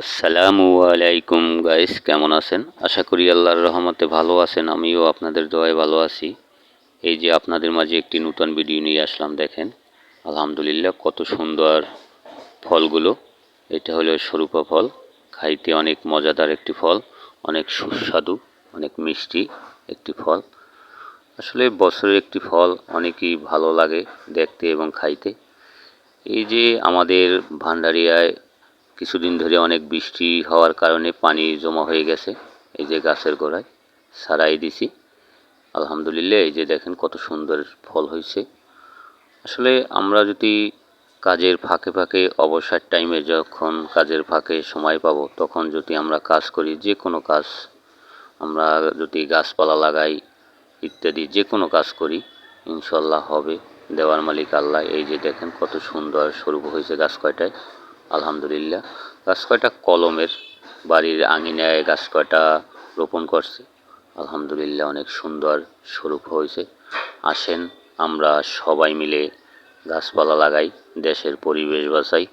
আসসালামু আলাইকুম গাইস, কেমন আছেন? আশা করি আল্লাহর রহমতে ভালো আছেন। আমিও আপনাদের দোয়ায় ভালো আছি। এই যে আপনাদের মাঝে একটি নতুন ভিডিও নিয়ে আসলাম। দেখেন আলহামদুলিল্লাহ কত সুন্দর ফলগুলো। এটা হলো শরুপা ফল। খাইতে অনেক মজাদার একটি ফল, অনেক সুস্বাদু, অনেক মিষ্টি একটি ফল। আসলে বছরের একটি ফল অনেকই ভালো লাগে দেখতে এবং খাইতে। এই যে আমাদের ভান্ডারিয়ায় কিছুদিন ধরে অনেক বৃষ্টি হওয়ার কারণে পানি জমা হয়ে গেছে। এই যে গাছের গোড়ায় সারাই দিছি। আলহামদুলিল্লাহ এই যে দেখেন কত সুন্দর ফল হয়েছে। আসলে আমরা যদি কাজের ফাঁকে ফাঁকে অবসর টাইমে যখন কাজের ফাঁকে সময় পাবো তখন যদি আমরা কাজ করি, যে কোনো কাজ আমরা যদি গাছপালা লাগাই ইত্যাদি যে কোনো কাজ করি ইনশাল্লাহ হবে। দেওয়ার মালিক আল্লাহ। এই যে দেখেন কত সুন্দর স্বরূপ হয়েছে গাছ কয়টায়। আলহামদুলিল্লাহ গাছ কয়টা কলমের, বাড়ির আঙিনায় গাছ কয়টা রোপণ করছে। আলহামদুলিল্লাহ অনেক সুন্দর স্বরূপ হয়েছে। আসেন আমরা সবাই মিলে গাছপালা লাগাই, দেশের পরিবেশ বাঁচাই।